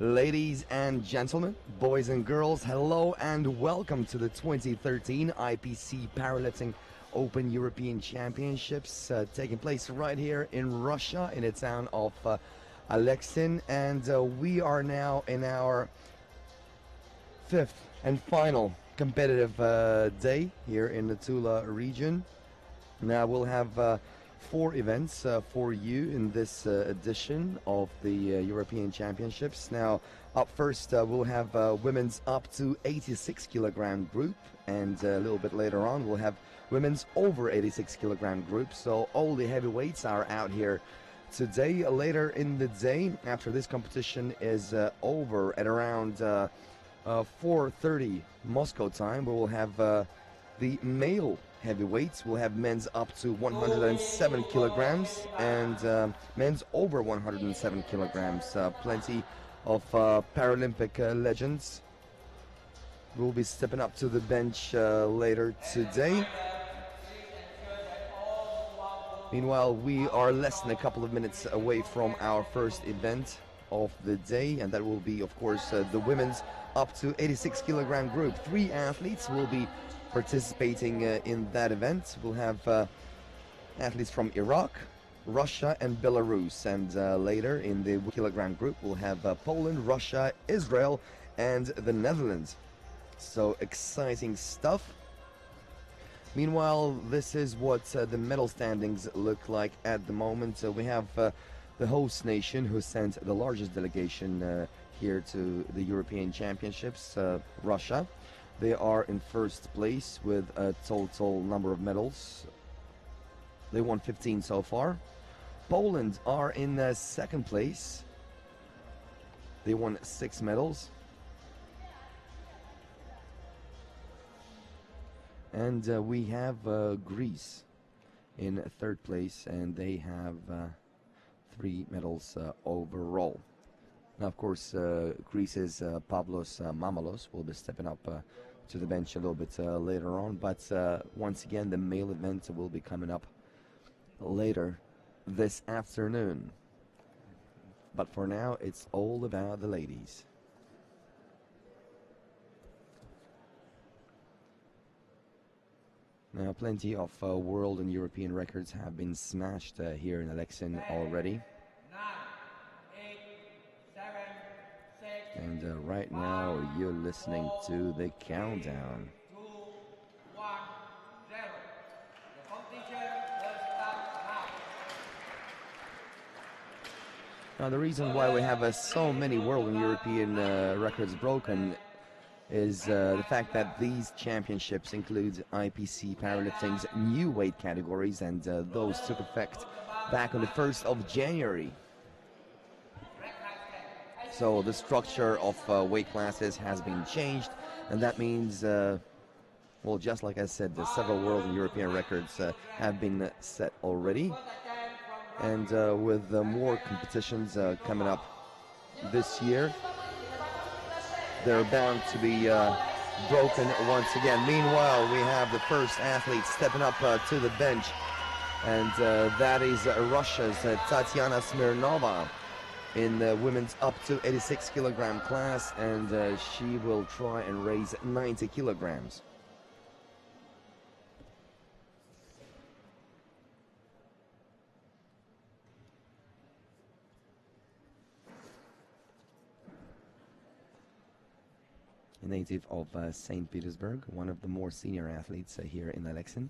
Ladies and gentlemen, boys and girls, hello and welcome to the 2013 IPC Powerlifting Open European Championships taking place right here in Russia in the town of Aleksin, and we are now in our fifth and final competitive day here in the Tula region. Now we'll have 4 events for you in this edition of the European Championships. Now, up first, we'll have women's up to 86 kilogram group, and a little bit later on, we'll have women's over 86 kilogram group. So all the heavyweights are out here today. Later in the day, after this competition is over at around 4:30 Moscow time, we will have the male heavyweights. We'll have men's up to 107 kilograms and men's over 107 kilograms. Plenty of Paralympic legends will be stepping up to the bench later today. Meanwhile, we are less than a couple of minutes away from our first event of the day, and that will be, of course, the women's up to 86 kilogram group. 3 athletes will be participating in that event. We'll have athletes from Iraq, Russia and Belarus, and later in the kilogram group we'll have Poland, Russia, Israel and the Netherlands. So exciting stuff. Meanwhile, this is what the medal standings look like at the moment. We have the host nation who sent the largest delegation here to the European Championships, Russia. They are in first place with a total number of medals. They won 15 so far. Poland are in second place. They won 6 medals. And we have Greece in third place, and they have 3 medals overall. Now, of course, Greece's Pavlos Mamalos will be stepping up to the bench a little bit later on. But once again, the male event will be coming up later this afternoon. But for now, it's all about the ladies. Now, plenty of world and European records have been smashed here in Alexin already. And right now, you're listening to the countdown. 2, 1, 0. The competition will start now. Now, the reason why we have so many world and European records broken is the fact that these championships include IPC Powerlifting's new weight categories, and those took effect back on the 1st of January. So the structure of weight classes has been changed, and that means, well, just like I said, several world and European records have been set already. And with more competitions coming up this year, they're bound to be broken once again. Meanwhile, we have the first athlete stepping up to the bench, and that is Russia's Tatiana Smirnova in the women's up to 86 kilogram class, and she will try and raise 90 kilograms. A native of St. Petersburg, one of the more senior athletes here in Alexin.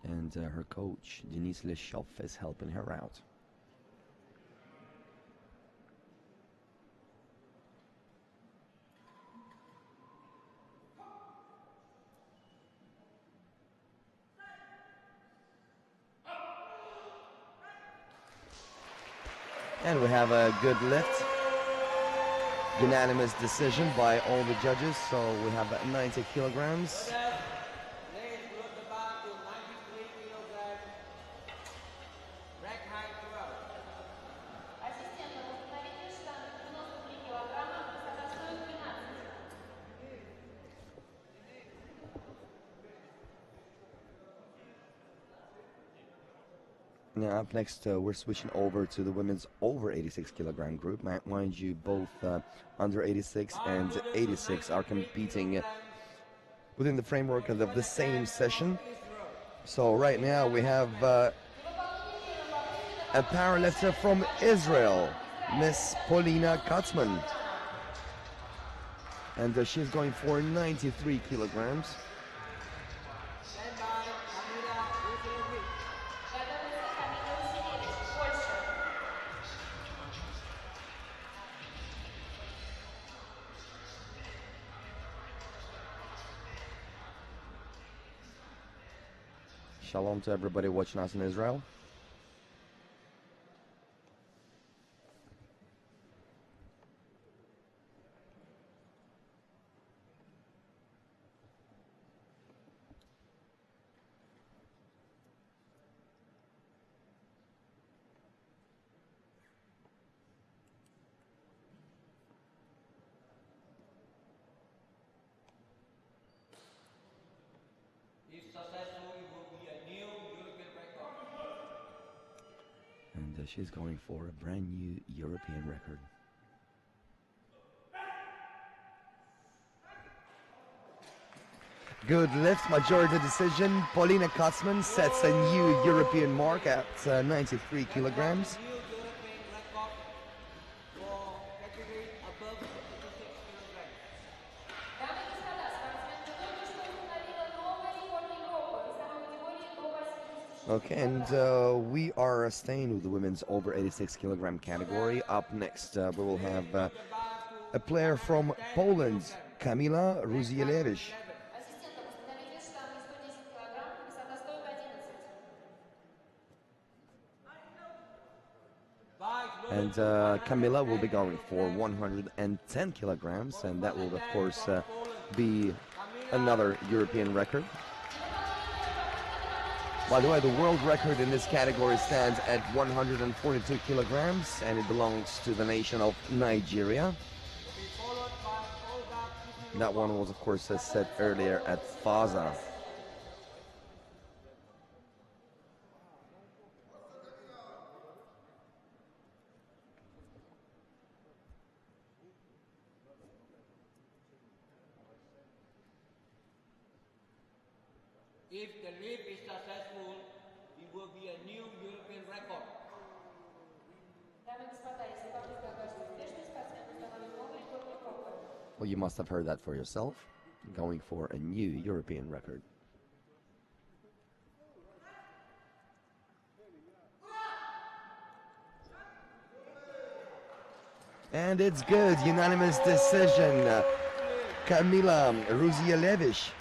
And her coach, Denis Leshov, is helping her out. And we have a good lift. Unanimous decision by all the judges, so we have 90 kilograms. Now up next, we're switching over to the women's over 86 kilogram group. Mind you, both under 86 and 86 are competing within the framework of the same session. So right now we have a powerlifter from Israel, Miss Polina Katzman. And she's going for 93 kilograms. Shalom to everybody watching us in Israel. And she's going for a brand new European record. Good lift, majority decision. Polina Katzman sets a new European mark at 93 kilograms. Okay, and we are staying with the women's over 86 kilogram category. Up next, we will have a player from Poland, Kamila Ruzielewicz. And Kamila will be going for 110 kilograms, and that will, of course, be another European record. By the way, the world record in this category stands at 142 kilograms, and it belongs to the nation of Nigeria. That one was, of course, set earlier at Faza. If the lift is successful, it will be a new European record. Well, you must have heard that for yourself. Going for a new European record. And it's good. Unanimous decision. Kamila Ruzielewicz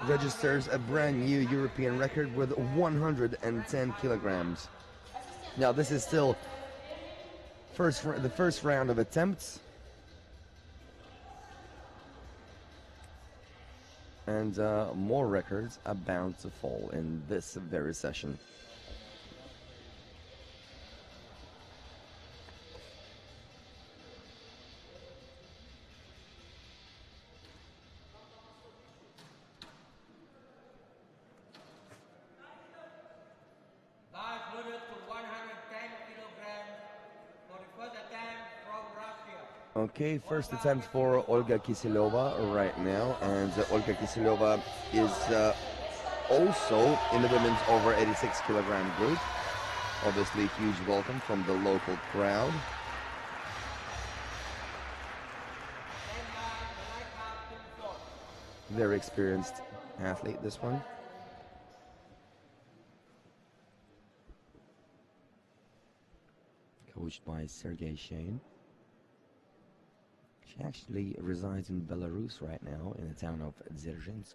registers a brand new European record with 110 kilograms. Now this is still the first round of attempts, and more records are bound to fall in this very session. Okay, first attempt for Olga Kiselova right now, and Olga Kiselova is also in the women's over 86 kilogram group. Obviously, huge welcome from the local crowd. Very experienced athlete, this one. Coached by Sergei Shane. She actually resides in Belarus right now, in the town of Dzerzhinsk.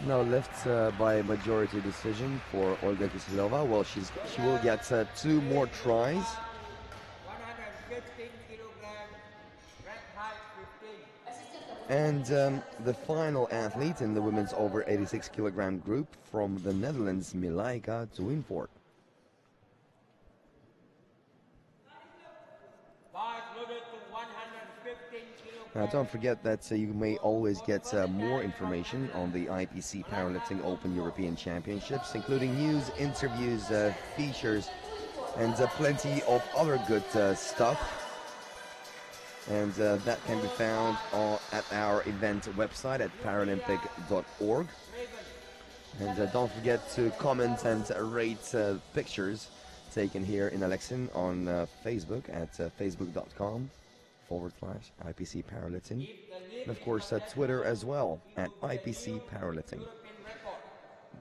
No lift by majority decision for Olga Kiselova. Well, she will get 2 more tries. 115 kilograms, rack height 15. And the final athlete in the women's over 86 kilogram group from the Netherlands, Milaika Tuinvoort. Now, don't forget that you may always get more information on the IPC Powerlifting Open European Championships, including news, interviews, features, and plenty of other good stuff. And that can be found at our event website at paralympic.org. And don't forget to comment and rate pictures taken here in Alexin on Facebook at facebook.com/IPC Powerlifting. And of course Twitter as well at IPC Powerlifting.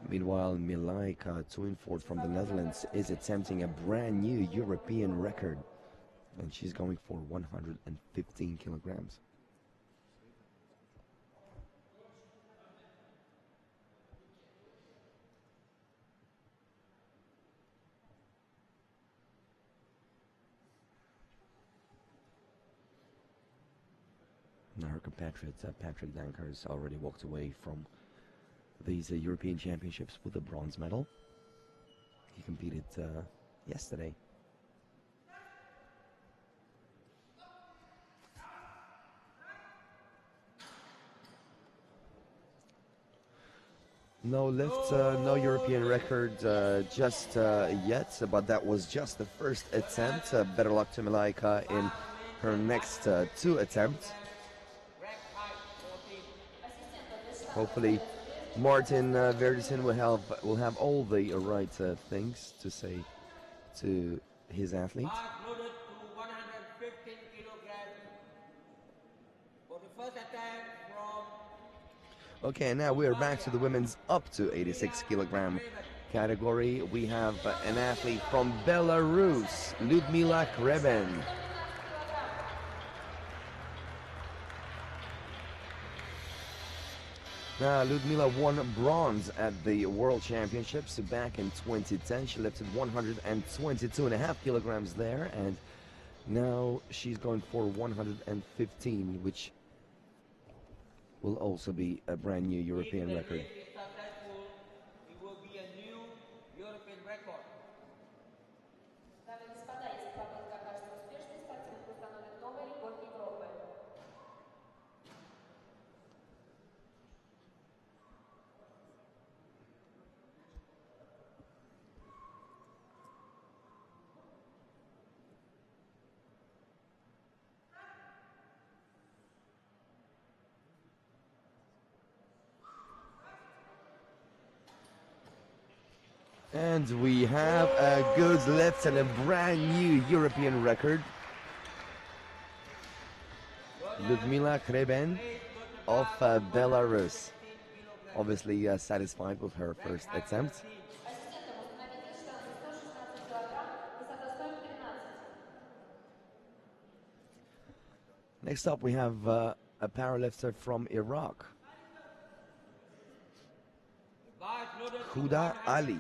Meanwhile, Milaika Tuinvoort from the Netherlands is attempting a brand new European record. And she's going for 115 kilograms. Now her compatriot Patrick Danker has already walked away from these European Championships with a bronze medal. He competed yesterday. No lift, no European record just yet, but that was just the first attempt. Better luck to Milaika in her next two attempts. Hopefully Martin Verdessen will have all the right things to say to his athlete. Okay, now we are back to the women's up to 86 kilogram category. We have an athlete from Belarus, Ludmila Kreben. Now, Ludmila won bronze at the World Championships back in 2010. She lifted 122.5 kilograms there, and now she's going for 115, which will also be a brand new European record. It will be a new European record. And we have a good lift and a brand new European record. Ludmila Kreben of Belarus. Obviously satisfied with her first attempt. Next up we have a powerlifter from Iraq. Huda Ali.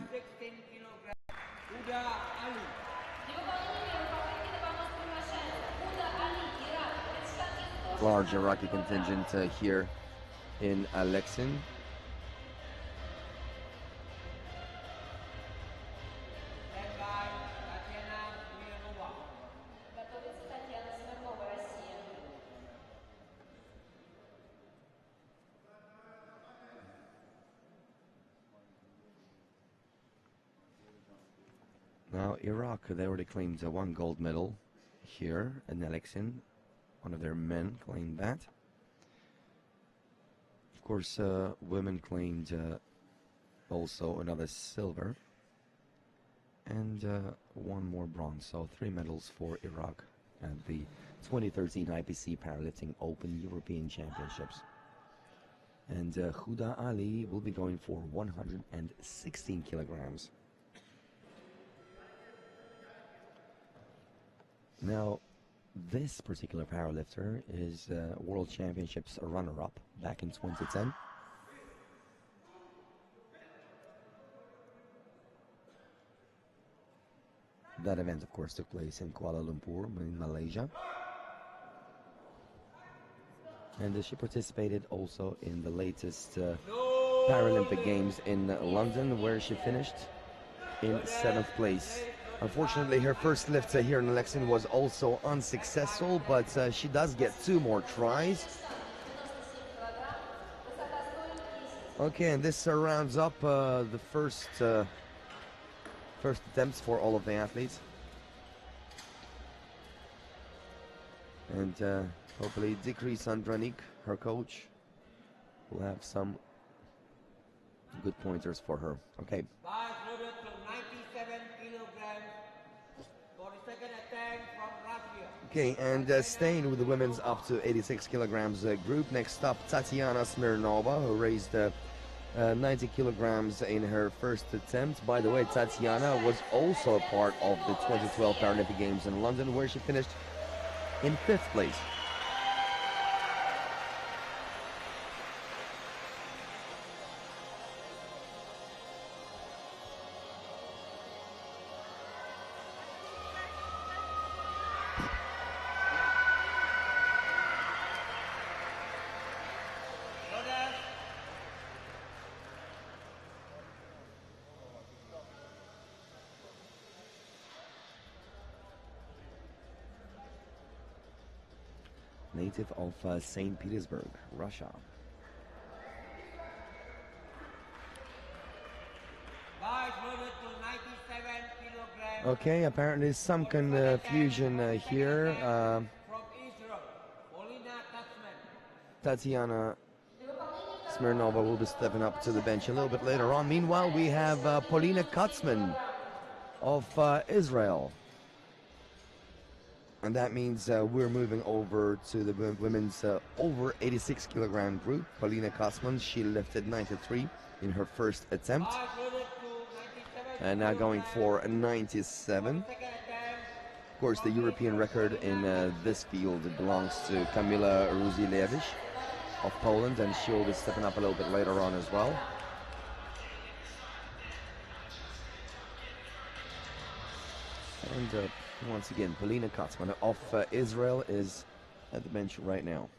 Large Iraqi contingent here in Alexin. Now Iraq, they already claimed one gold medal here in Alexin. One of their men claimed that. Of course, women claimed also another silver and one more bronze. So 3 medals for Iraq at the 2013 IPC Powerlifting Open European Championships. And Huda Ali will be going for 116 kilograms. Now, this particular powerlifter is World Championships runner-up back in 2010. That event, of course, took place in Kuala Lumpur, in Malaysia. And she participated also in the latest Paralympic Games in London, where she finished in 7th place. Unfortunately, her first lift here in Aleksin was also unsuccessful, but she does get 2 more tries. Okay, and this rounds up the first attempts for all of the athletes. And hopefully Dikri Sandranik, her coach, will have some good pointers for her. Okay. Bars loaded to 97 kilograms for the second attempt from Russia. Okay, and staying with the women's up to 86 kilograms group, next up Tatiana Smirnova, who raised 90 kilograms in her first attempt. By the way, Tatiana was also a part of the 2012 Paralympic Games in London, where she finished in 5th place. Native of St. Petersburg, Russia. Okay, apparently some confusion here. Tatiana Smirnova will be stepping up to the bench a little bit later on. Meanwhile, we have Polina Kutzman of Israel. And that means we're moving over to the women's over 86 kilogram group. Polina Kutzman, she lifted 93 in her first attempt. And now going for a 97. Of course, the European record in this field belongs to Kamila Ruzilewicz of Poland, and she'll be stepping up a little bit later on as well. And once again, Polina Kutzman of Israel is at the bench right now.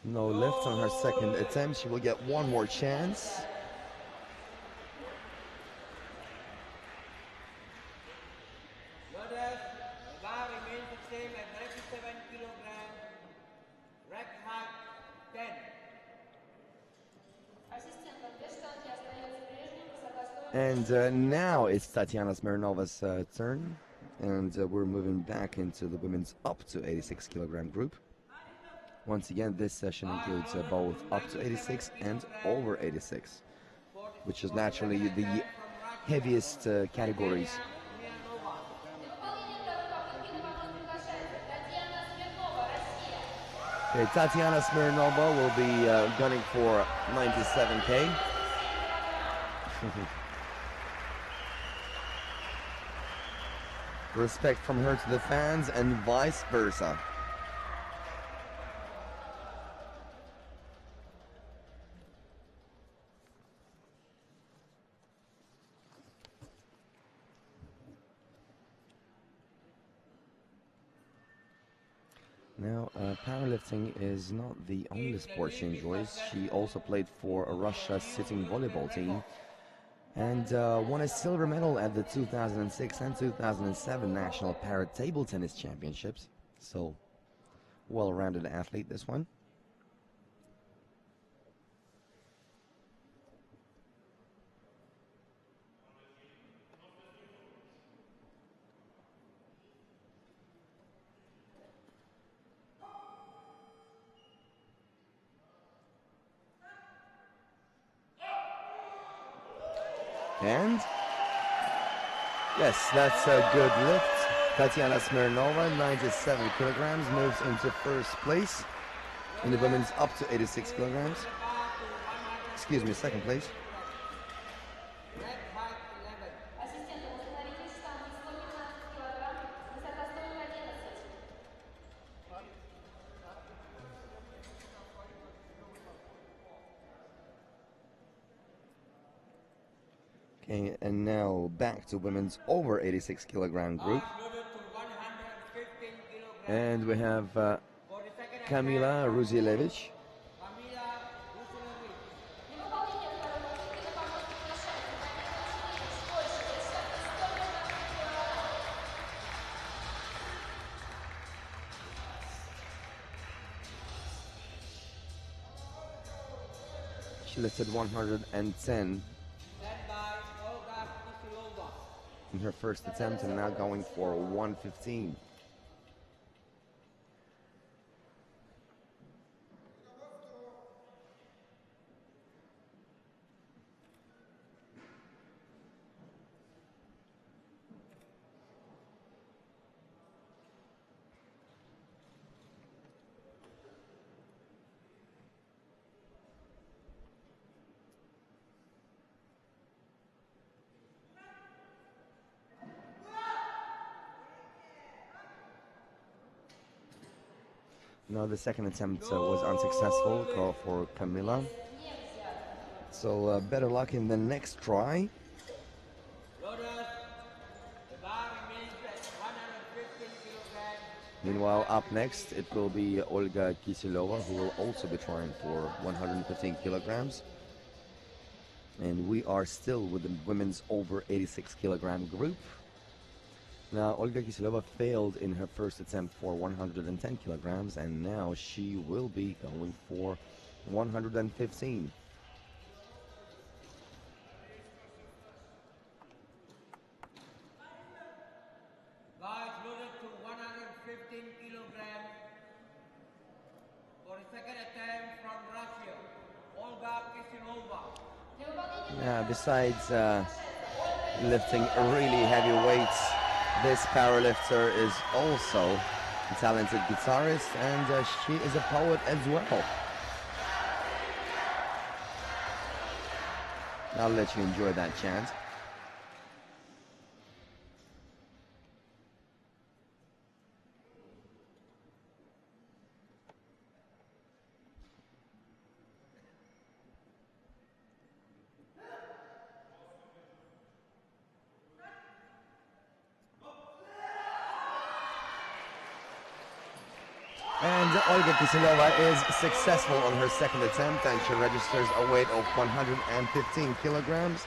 No lift on her second attempt. She will get one more chance. The bar remains the same at 97 kilograms. Rack height 10. And now it's Tatiana Smirnova's turn. And we're moving back into the women's up to 86 kilogram group. Once again, this session includes both up to 86 and over 86, which is naturally the heaviest categories. Okay, Tatiana Smirnova will be gunning for 97K. Respect from her to the fans and vice versa. Now, powerlifting is not the only sport she enjoys. She also played for Russia's sitting volleyball team and won a silver medal at the 2006 and 2007 National Para Table Tennis Championships. So, well-rounded athlete, this one. And yes, that's a good lift. Tatiana Smirnova, 97 kilograms, moves into first place in the women's up to 86 kilograms. Excuse me, second place. Okay, and now back to women's over 86 kilogram group. And we have Kamila Ruzielewicz. She lifted 110 in her first attempt and now going for 115. No, the second attempt was unsuccessful, call for Camila. So better luck in the next try. Meanwhile, up next, it will be Olga Kisilova, who will also be trying for 115 kilograms. And we are still with the women's over 86 kilogram group. Now, Olga Kisilova failed in her first attempt for 110 kilograms, and now she will be going for 115. Guys, loaded to 115 kilograms for the second attempt from Russia, Olga Kisilova. Yeah, besides lifting really heavy weights, this powerlifter is also a talented guitarist, and she is a poet as well. I'll let you enjoy that chant. And Olga Kisilova is successful on her second attempt, and she registers a weight of 115 kilograms.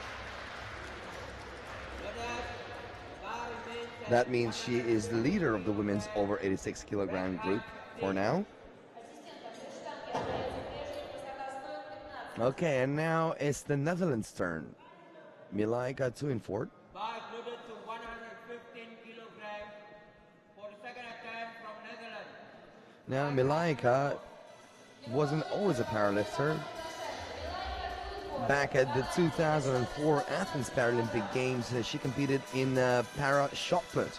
That means she is the leader of the women's over 86 kilogram group for now. Okay, and now it's the Netherlands' turn. Milaika Tuinfort. Now, Milaika wasn't always a powerlifter. Back at the 2004 Athens Paralympic Games, she competed in para shot put.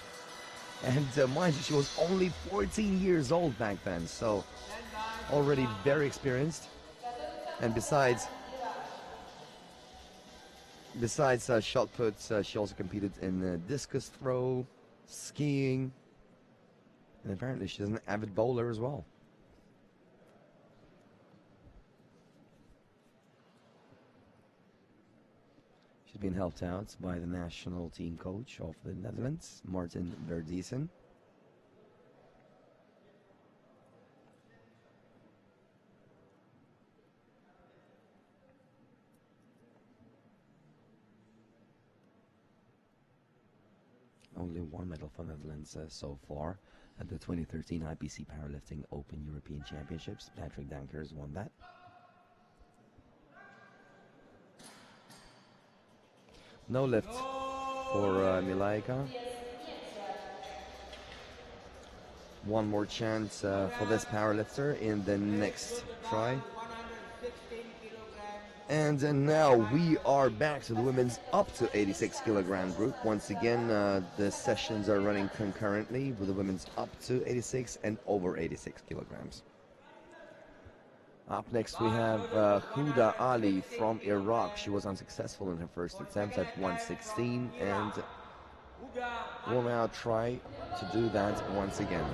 And mind you, she was only 14 years old back then, so already very experienced. And besides shot put, she also competed in discus throw, skiing, and apparently she's an avid bowler as well. She's been helped out by the national team coach of the Netherlands, Martin Verdiessen. Only one medal for Netherlands so far at the 2013 IPC Powerlifting Open European Championships. Patrick Dankers won that. No lift for Milaika. One more chance for this powerlifter in the next try. And now we are back to the women's up to 86 kilogram group. Once again, the sessions are running concurrently with the women's up to 86 and over 86 kilograms. Up next we have Huda Ali from Iraq. She was unsuccessful in her first attempt at 116 and will now try to do that once again.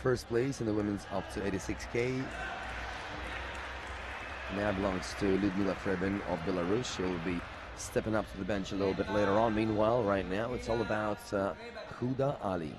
First place in the women's up to 86k now belongs to Lyudmila Krebin of Belarus. She'll be stepping up to the bench a little bit later on. Meanwhile, right now it's all about Huda Ali.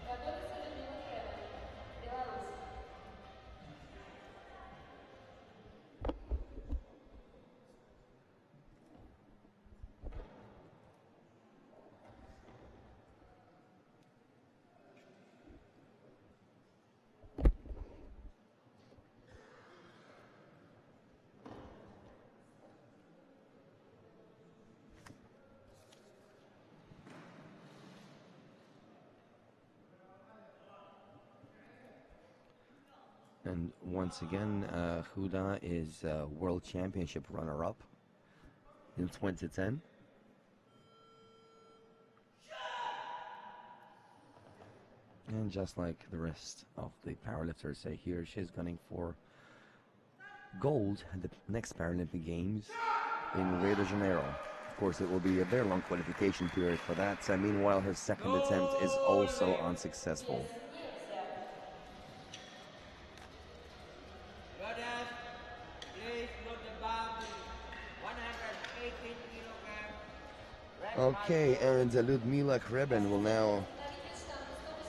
And once again, Huda is World Championship runner-up in 2010. And just like the rest of the powerlifters say here, she's gunning for gold at the next Paralympic Games in Rio de Janeiro. Of course, it will be a very long qualification period for that. Meanwhile, her second attempt is also unsuccessful. Okay, and Lyudmila Krebin will now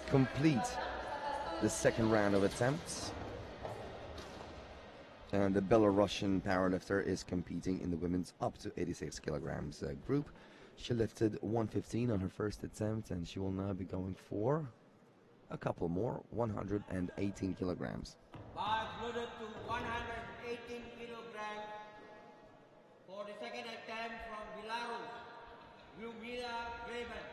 complete the second round of attempts. And the Belarusian powerlifter is competing in the women's up to 86 kilograms group. She lifted 115 on her first attempt, and she will now be going for a couple more, 118 kilograms. Bar loaded to 118 kilograms for the second attempt from Belarus, Lyudmila Krebin.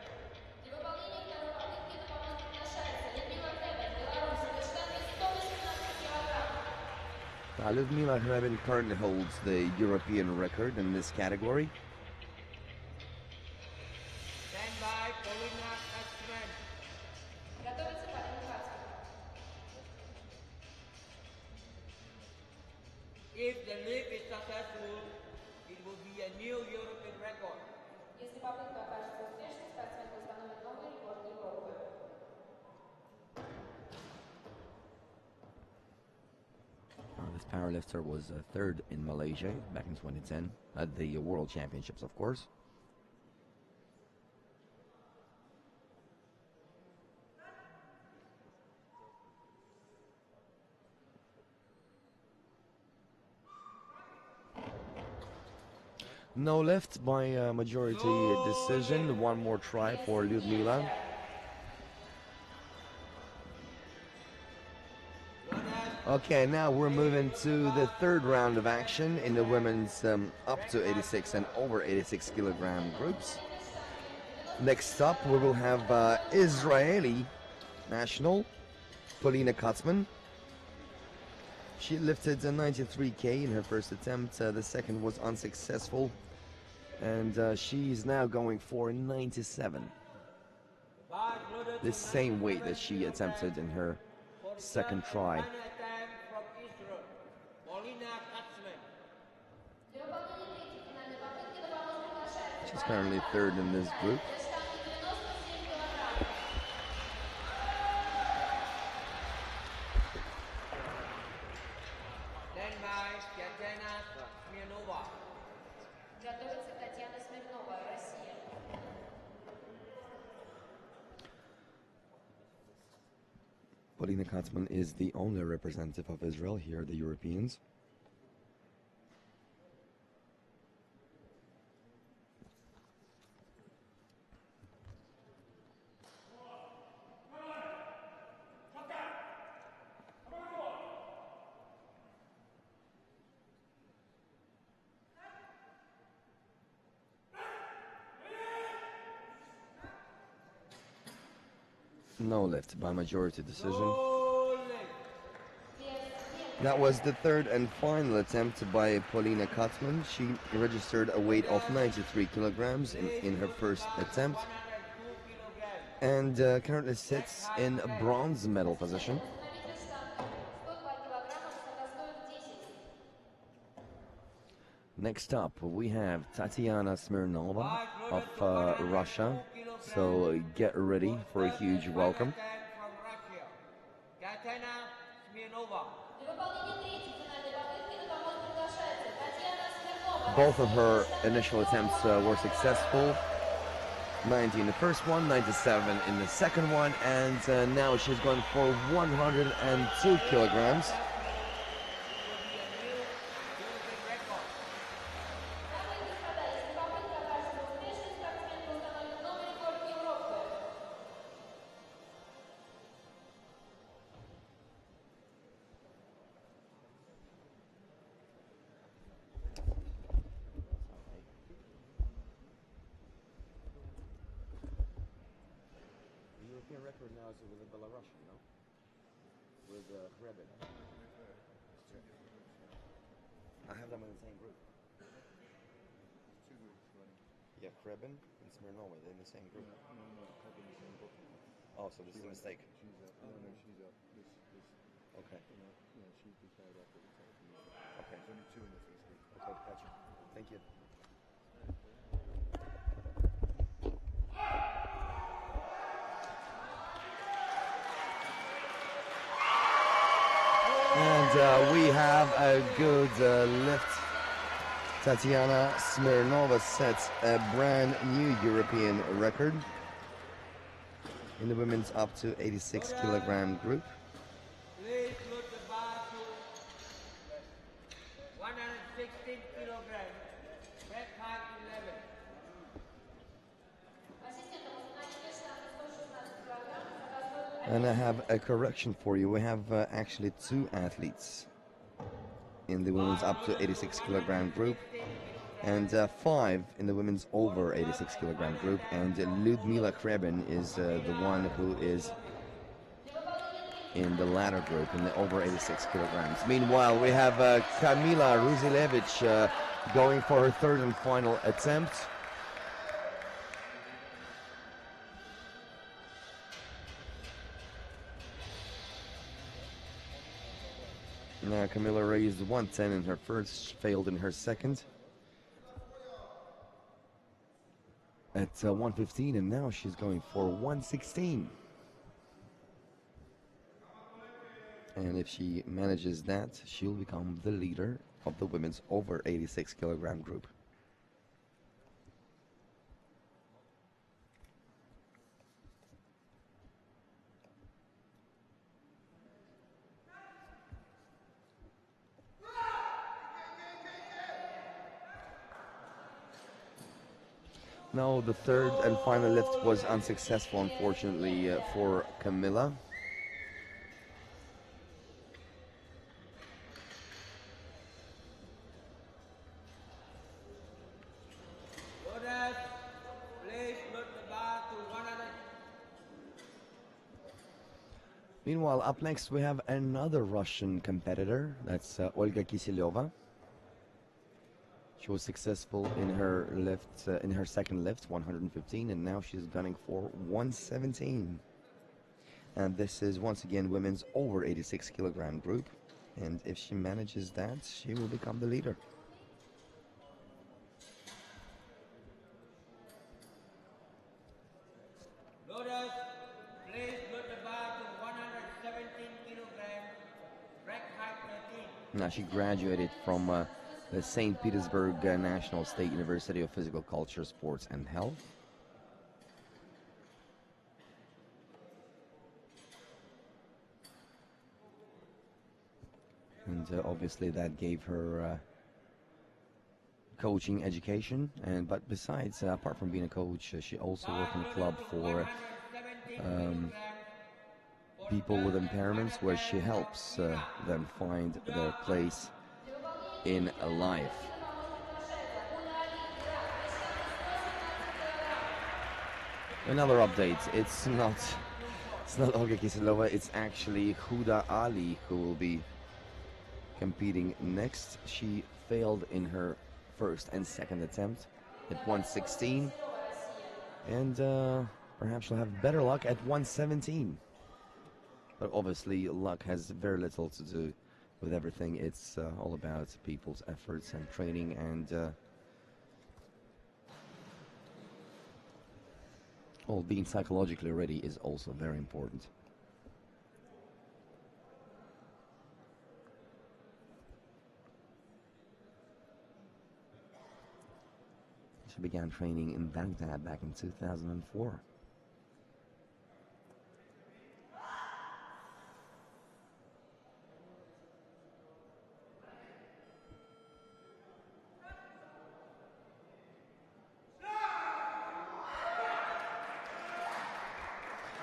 Lyudmila Krebin currently holds the European record in this category. Stand by, Polina Alexin. If the lift is successful, it will be a new European record. This powerlifter was third in Malaysia back in 2010 at the World Championships, of course. No left by majority decision. One more try for Lyudmila. Okay, now we're moving to the third round of action in the women's up to 86 and over 86 kilogram groups. Next up, we will have Israeli national Polina Katzman. She lifted 93k in her first attempt. The second was unsuccessful, and she's now going for 97. The same weight that she attempted in her second try. She's currently third in this group. Polina Katzman is the only representative of Israel here, the Europeans. No lift by majority decision. That was the third and final attempt by Paulina Kutman. She registered a weight of 93 kilograms in her first attempt and currently sits in a bronze medal position. Next up, we have Tatiana Smirnova of Russia. So get ready for a huge welcome. Both of her initial attempts were successful. 90 in the first one, 97 in the second one, and now she's going for 102 kilograms. Record now is with the Belarusian, no? With Krebin. I have them in the same group. Yeah, Krebin and Smirnova, they're in the same group. No, Krebin is in the book. Oh, so this is a mistake. She's up. No, she's up. This. Okay. Yeah, she's decided after the time. Okay. There's only two in the first group. Okay, gotcha. Thank you. And we have a good lift. Tatiana Smirnova sets a brand new European record in the women's up to 86 kilogram group. Please put the bar to 116 kilograms, back height 11. And I have a correction for you. We have actually two athletes in the women's up to 86 kilogram group and 5 in the women's over 86 kilogram group, and Ludmila Krebin is the one who is in the latter group in the over 86 kilograms. Meanwhile, we have Kamila Ruzilevich going for her third and final attempt. Now Kamila raised 110 in her first, failed in her second. At 115, and now she's going for 116. And if she manages that, she'll become the leader of the women's over 86 kilogram group. Now the third and final lift was unsuccessful, unfortunately, for Kamila. Meanwhile, up next we have another Russian competitor, that's Olga Kiselyova. She was successful in her lift, in her second lift, 115, and now she's gunning for 117. And this is once again women's over 86 kilogram group, and if she manages that, she will become the leader. Now she graduated from the St. Petersburg National State University of Physical Culture, Sports and Health. And obviously that gave her coaching education, and but besides, apart from being a coach, she also worked in a club for people with impairments, where she helps them find their place in life. Another update, it's not Olga Kiselyova, it's actually Huda Ali who will be competing next. She failed in her first and second attempt at 116, and perhaps she'll have better luck at 117. But obviously luck has very little to do with everything. It's all about people's efforts and training, and being psychologically ready is also very important. She began training in Baghdad back in 2004.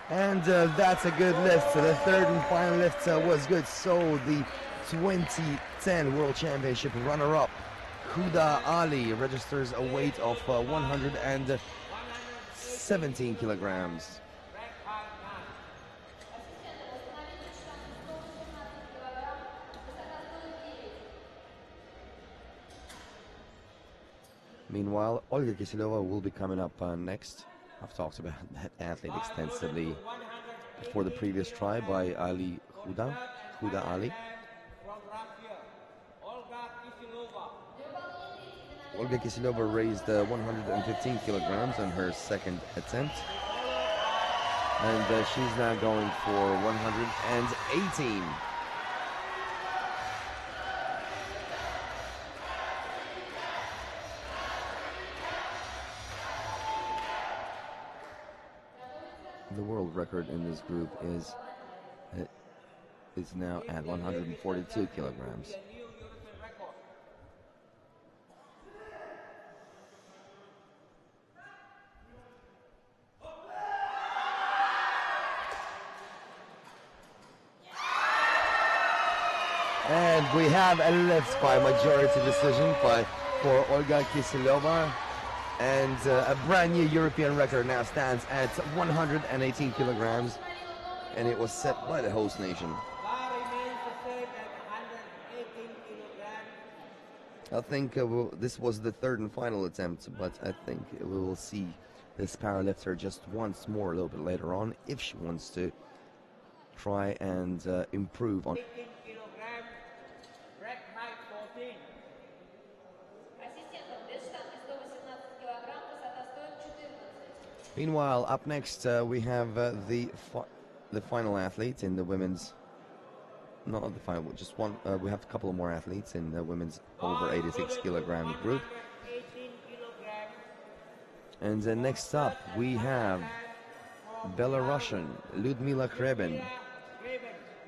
And that's a good lift. The third and final lift was good. So the 2010 World Championship runner-up, Huda Ali, registers a weight of 117 kilograms. Meanwhile, Olga Kiselova will be coming up next. I've talked about that athlete extensively before the previous try by Huda Ali. Olga Kiselova raised 115 kilograms on her second attempt, and she's now going for 118. The world record in this group is now at 142 kilograms. And we have a lift by majority decision for Olga Kiselova. And a brand new European record now stands at 118 kilograms, and it was set by the host nation. I think this was the third and final attempt, but I think we will see this powerlifter just once more a little bit later on if she wants to try and improve on. Meanwhile, up next we have the final athlete in the women's. Not the final, just one. We have a couple of more athletes in the women's over 86 kilogram group. And next up we have Belarusian Ludmila Kreben.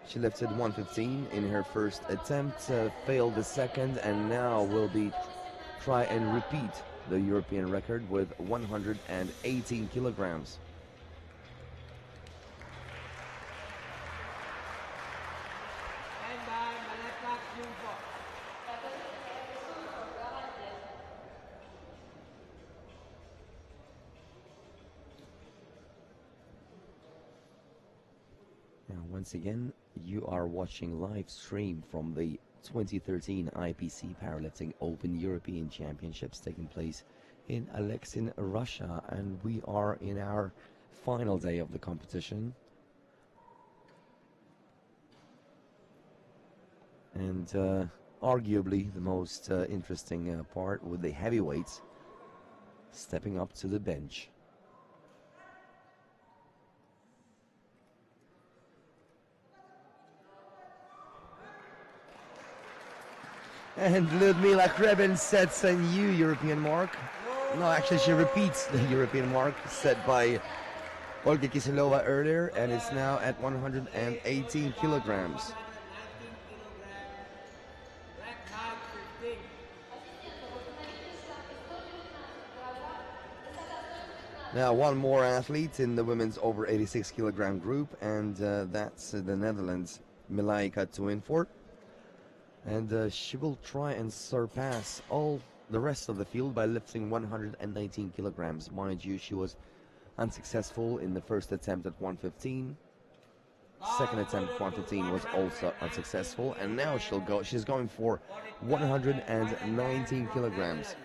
She lifted 115 in her first attempt, failed the second, and now will be try and repeat the European record with 118 kilograms. Now, once again, you are watching live stream from the 2013 IPC Powerlifting Open European Championships taking place in Aleksin, Russia, and we are in our final day of the competition. And arguably the most interesting part, with the heavyweights stepping up to the bench. And Ludmila Kreben sets a new European mark. No, actually she repeats the European mark set by Olga Kiselova earlier, and it's now at 118 kilograms. Now one more athlete in the women's over 86 kilogram group, and that's the Netherlands' Milaika Twinfort. And she will try and surpass all the rest of the field by lifting 119 kilograms. Mind you, she was unsuccessful in the first attempt at 115. second attempt 115 was also unsuccessful, and now she's going for 119 kilograms.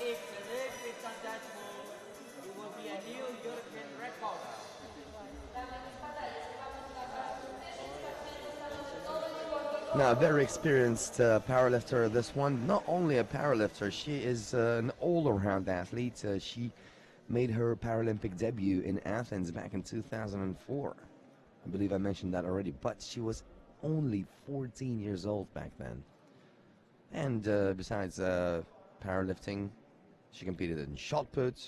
If the race is successful, it will be a new European record. Now, a very experienced powerlifter, this one. Not only a powerlifter, she is an all-around athlete. She made her Paralympic debut in Athens back in 2004. I believe I mentioned that already, but she was only 14 years old back then. And besides powerlifting, she competed in shot put,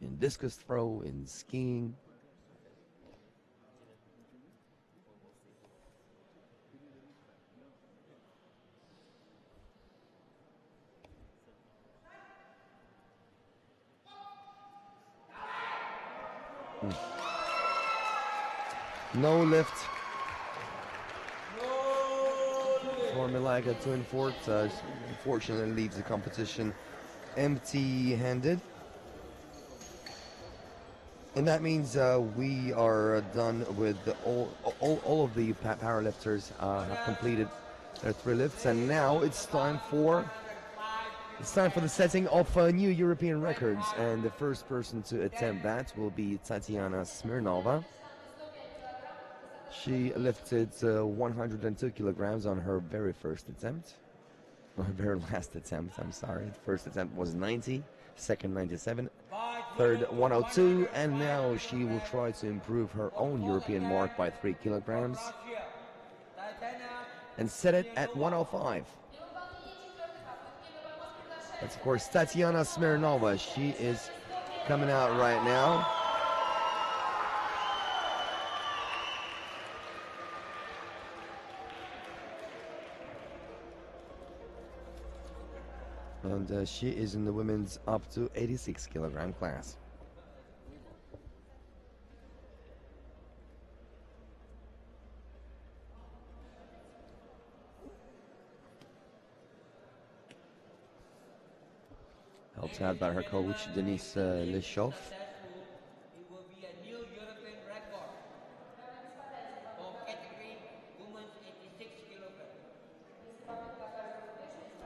in discus throw, in skiing. No lift for Milaga Twinfort. Unfortunately leaves the competition empty-handed. And that means we are done with all of the powerlifters have completed their 3 lifts, and now it's time for the setting of new European records. And the first person to attempt that will be Tatiana Smirnova. She lifted 102 kilograms on her very first attempt. Her very last attempt, I'm sorry. The first attempt was 90, second 97, third 102, and now she will try to improve her own European mark by 3 kilograms and set it at 105. That's, of course, Tatiana Smirnova. She is coming out right now. And she is in the women's up to 86 kilogram class. Helped out by her coach, Denise Leshoff.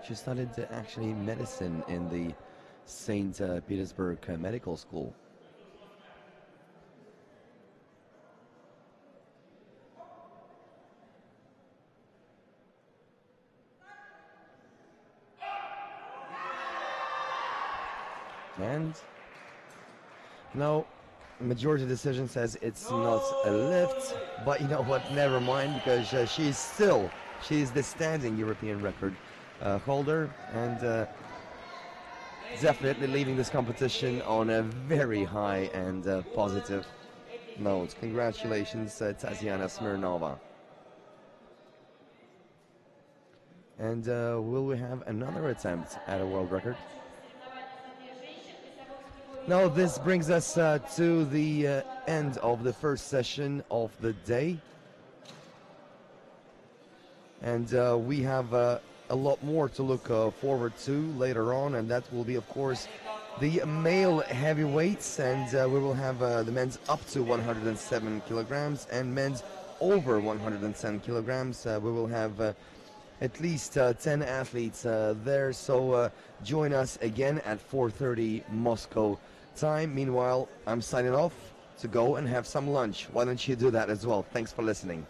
She studied actually medicine in the St. Petersburg Medical School. And no, majority decision says it's not a lift, but you know what, never mind, because she's the standing European record holder, and definitely leaving this competition on a very high and positive note. Congratulations, Tatiana Smirnova. And will we have another attempt at a world record? Now this brings us to the end of the first session of the day. And we have a lot more to look forward to later on, and that will be, of course, the male heavyweights, and we will have the men's up to 107 kilograms and men's over 110 kilograms. We will have at least 10 athletes there, so join us again at 4:30 Moscow time. Meanwhile, I'm signing off to go and have some lunch. Why don't you do that as well? Thanks for listening.